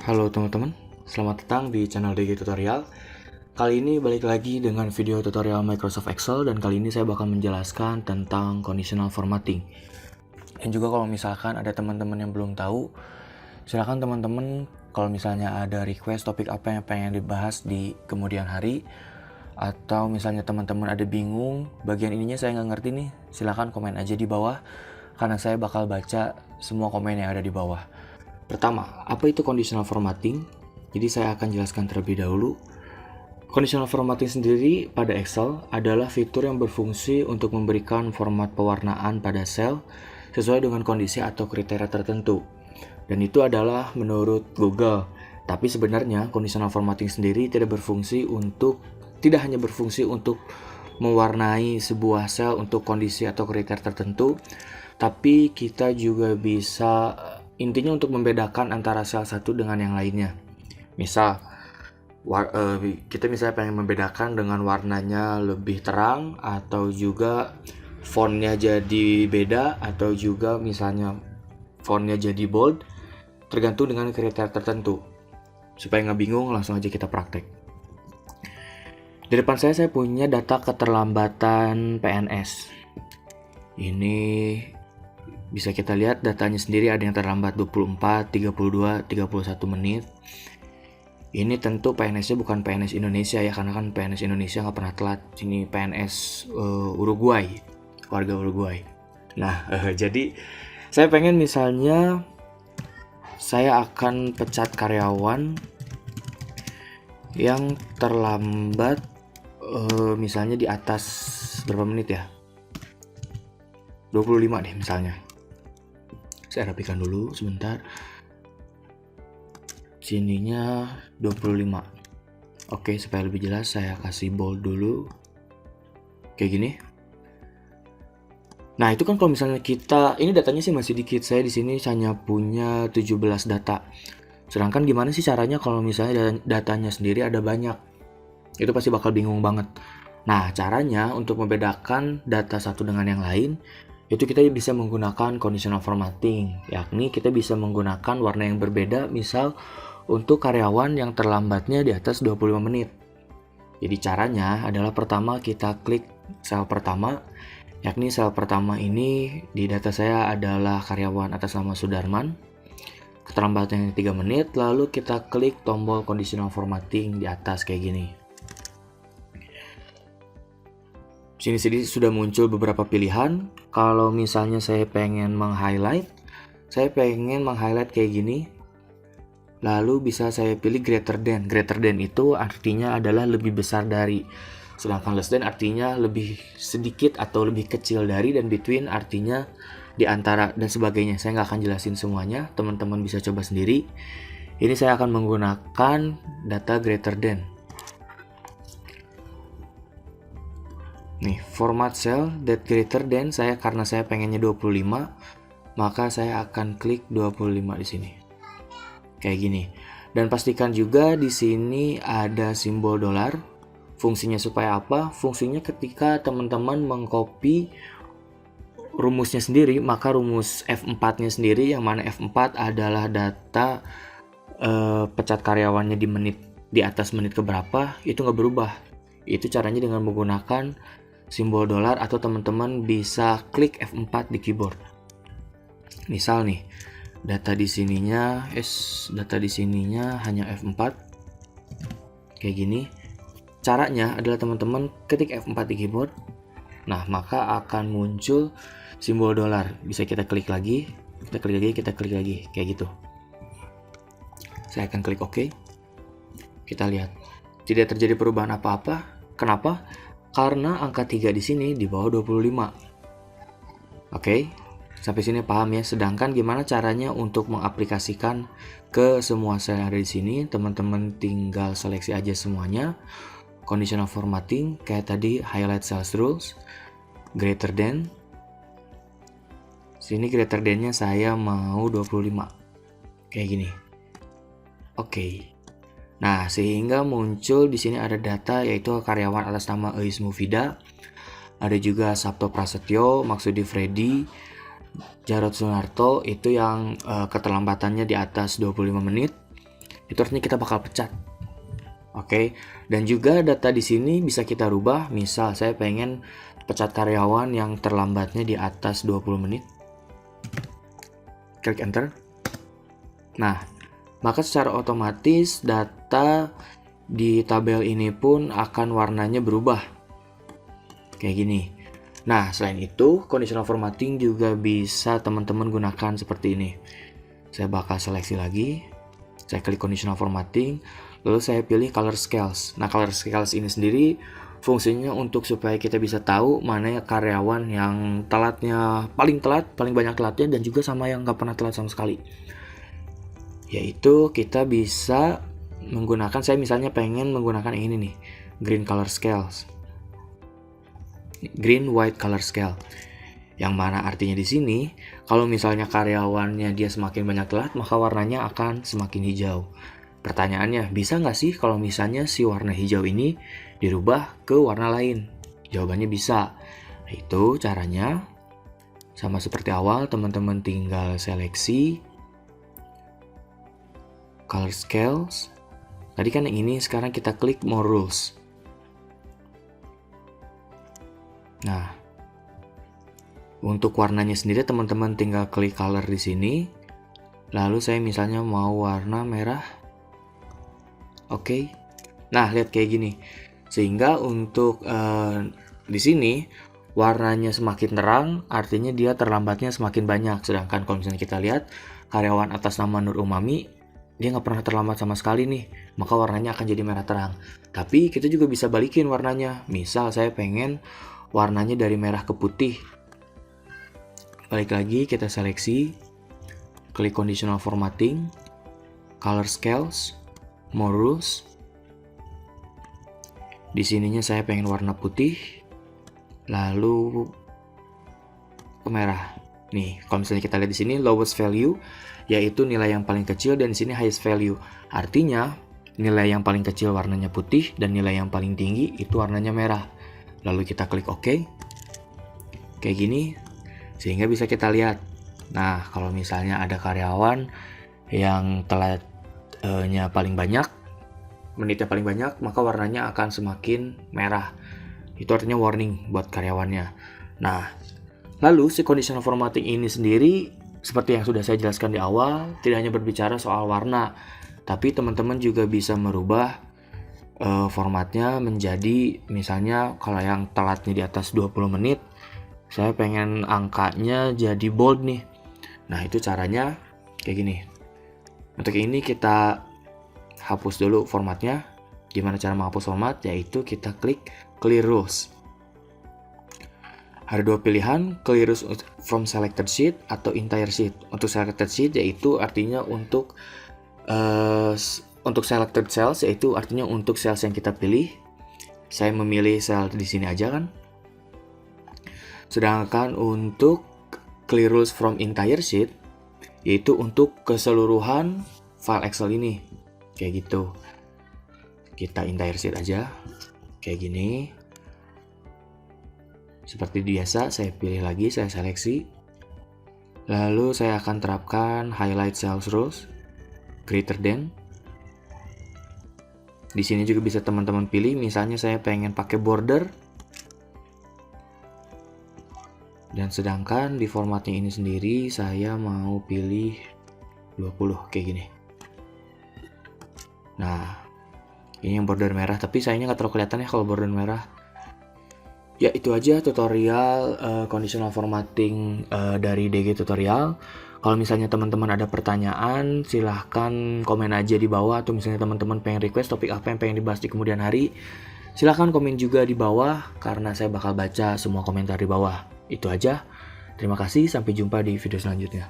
Halo teman-teman, selamat datang di channel DG Tutorial. Kali ini balik lagi dengan video tutorial Microsoft Excel dan kali ini saya bakal menjelaskan tentang conditional formatting. Dan juga kalau misalkan ada teman-teman yang belum tahu, silakan teman-teman kalau misalnya ada request topik apa yang pengen dibahas di kemudian hari, atau misalnya teman-teman ada bingung, bagian ininya saya nggak ngerti nih, silakan komen aja di bawah, karena saya bakal baca semua komen yang ada di bawah. Pertama, apa itu conditional formatting? Jadi saya akan jelaskan terlebih dahulu. Conditional formatting sendiri pada Excel adalah fitur yang berfungsi untuk memberikan format pewarnaan pada sel sesuai dengan kondisi atau kriteria tertentu. Dan itu adalah menurut Google. Tapi sebenarnya conditional formatting sendiri tidak hanya berfungsi untuk mewarnai sebuah sel untuk kondisi atau kriteria tertentu, tapi kita juga bisa intinya untuk membedakan antara sel satu dengan yang lainnya. Misal, kita misalnya pengen membedakan dengan warnanya lebih terang, atau juga fontnya jadi beda, atau juga misalnya fontnya jadi bold, tergantung dengan kriteria tertentu. Supaya nggak bingung, langsung aja kita praktek. Di depan saya punya data keterlambatan PNS. Ini bisa kita lihat datanya sendiri, ada yang terlambat 24, 32, 31 menit. Ini tentu PNS-nya bukan PNS Indonesia ya, karena kan PNS Indonesia nggak pernah telat. Ini PNS Uruguay, warga Uruguay. Nah, jadi saya pengen misalnya saya akan pecat karyawan yang terlambat misalnya di atas berapa menit ya? 25 deh misalnya. Saya rapikan dulu sebentar. Sininya 25. Oke, supaya lebih jelas saya kasih bold dulu. Kayak gini. Nah, itu kan kalau misalnya ini datanya sih masih dikit. Saya di sini hanya punya 17 data. Sedangkan gimana sih caranya kalau misalnya datanya sendiri ada banyak? Itu pasti bakal bingung banget. Nah, caranya untuk membedakan data satu dengan yang lain, itu kita bisa menggunakan conditional formatting, yakni kita bisa menggunakan warna yang berbeda, misal untuk karyawan yang terlambatnya di atas 25 menit. Jadi caranya adalah pertama kita klik sel pertama, yakni sel pertama ini di data saya adalah karyawan atas nama Sudarman, keterlambatannya 3 menit, lalu kita klik tombol conditional formatting di atas kayak gini. Sini sudah muncul beberapa pilihan. Kalau misalnya saya pengen meng-highlight kayak gini. Lalu bisa saya pilih greater than. Greater than itu artinya adalah lebih besar dari. Sedangkan less than artinya lebih sedikit atau lebih kecil dari, dan between artinya di antara dan sebagainya. Saya nggak akan jelasin semuanya, teman-teman bisa coba sendiri. Ini saya akan menggunakan data greater than. Nih, format cell that greater than, karena saya pengennya 25, maka saya akan klik 25 di sini. Kayak gini. Dan pastikan juga di sini ada simbol dolar. Fungsinya supaya apa? Fungsinya ketika teman-teman mengcopy rumusnya sendiri, maka rumus F4-nya sendiri, yang mana F4 adalah data pecat karyawannya di atas menit keberapa, itu nggak berubah. Itu caranya dengan menggunakan simbol dolar, atau teman-teman bisa klik F4 di keyboard. Misal nih, data di sininya hanya F4 kayak gini. Caranya adalah teman-teman ketik F4 di keyboard. Nah, maka akan muncul simbol dolar. Bisa kita klik lagi, kita klik lagi kayak gitu. Saya akan klik OK. Kita lihat tidak terjadi perubahan apa-apa. Kenapa? Karena angka 3 di sini di bawah 25. Oke, sampai sini paham ya? Sedangkan gimana caranya untuk mengaplikasikan ke semua sel yang ada di sini? Teman-teman tinggal seleksi aja semuanya. Conditional formatting kayak tadi, highlight cells rules, greater than. Sini greater than-nya saya mau 25. Kayak gini. Oke. Nah, sehingga muncul di sini ada data, yaitu karyawan atas nama Eis Mufida. Ada juga Sabto Prasetyo, Maksudi Freddy, Jarod Sunarto, itu yang keterlambatannya di atas 25 menit. itu artinya kita bakal pecat. Oke, dan juga data di sini bisa kita rubah. Misal saya pengen pecat karyawan yang terlambatnya di atas 20 menit. Klik enter. Nah, maka secara otomatis data di tabel ini pun akan warnanya berubah. Kayak gini. Nah, selain itu, conditional formatting juga bisa teman-teman gunakan seperti ini. Saya bakal seleksi lagi. Saya klik conditional formatting, lalu saya pilih color scales. Nah, color scales ini sendiri fungsinya untuk supaya kita bisa tahu mana karyawan yang telatnya paling telat, paling banyak telatnya, dan juga sama yang nggak pernah telat sama sekali. Yaitu kita bisa menggunakan, saya misalnya pengen menggunakan ini nih, green color scales. Green white color scale. Yang mana artinya di sini, kalau misalnya karyawannya dia semakin banyak telat, maka warnanya akan semakin hijau. Pertanyaannya, bisa nggak sih kalau misalnya si warna hijau ini dirubah ke warna lain? Jawabannya bisa. Itu caranya sama seperti awal, teman-teman tinggal seleksi color scales. Tadi kan yang ini, sekarang kita klik more rules. Nah, untuk warnanya sendiri teman-teman tinggal klik color di sini. Lalu saya misalnya mau warna merah. Oke. Nah, lihat kayak gini. Sehingga untuk di sini warnanya semakin terang, artinya dia terlambatnya semakin banyak. Sedangkan kalau misalnya kita lihat karyawan atas nama Nur Umami, dia nggak pernah terlambat sama sekali nih, maka warnanya akan jadi merah terang. Tapi kita juga bisa balikin warnanya. Misal saya pengen warnanya dari merah ke putih. Balik lagi, kita seleksi, klik conditional formatting, color scales, more rules. Di sininya saya pengen warna putih, lalu ke merah. Nih, kalau misalnya kita lihat di sini lowest value, yaitu nilai yang paling kecil, dan di sini highest value. Artinya nilai yang paling kecil warnanya putih dan nilai yang paling tinggi itu warnanya merah. Lalu kita klik OK. Kayak gini, sehingga bisa kita lihat. Nah, kalau misalnya ada karyawan yang telatnya paling banyak, menitnya paling banyak, maka warnanya akan semakin merah. Itu artinya warning buat karyawannya. Nah, lalu si conditional formatting ini sendiri, seperti yang sudah saya jelaskan di awal, tidak hanya berbicara soal warna, tapi teman-teman juga bisa merubah formatnya menjadi, misalnya kalau yang telatnya di atas 20 menit, saya pengen angkanya jadi bold nih. Nah, itu caranya kayak gini. Untuk ini kita hapus dulu formatnya. Gimana cara menghapus format? Yaitu kita klik clear rules. Ada dua pilihan, clear rules from selected sheet atau entire sheet. Untuk selected sheet yaitu artinya untuk selected cells, yaitu artinya untuk cells yang kita pilih. Saya memilih sel di sini aja kan. Sedangkan untuk clear rules from entire sheet, yaitu untuk keseluruhan file Excel ini. Kayak gitu. Kita entire sheet aja. Kayak gini. Seperti biasa, saya pilih lagi, saya seleksi. Lalu saya akan terapkan highlight cells rules greater than. Di sini juga bisa teman-teman pilih, misalnya saya pengen pakai border. Dan sedangkan di formatnya ini sendiri saya mau pilih 20 kayak gini. Nah, ini yang border merah, tapi sayangnya nggak terlalu kelihatan ya kalau border merah. Ya, itu aja tutorial conditional formatting dari DG Tutorial. Kalau misalnya teman-teman ada pertanyaan, silahkan komen aja di bawah. Atau misalnya teman-teman pengen request topik apa yang pengen dibahas di kemudian hari, silahkan komen juga di bawah, karena saya bakal baca semua komentar di bawah. Itu aja. Terima kasih, sampai jumpa di video selanjutnya.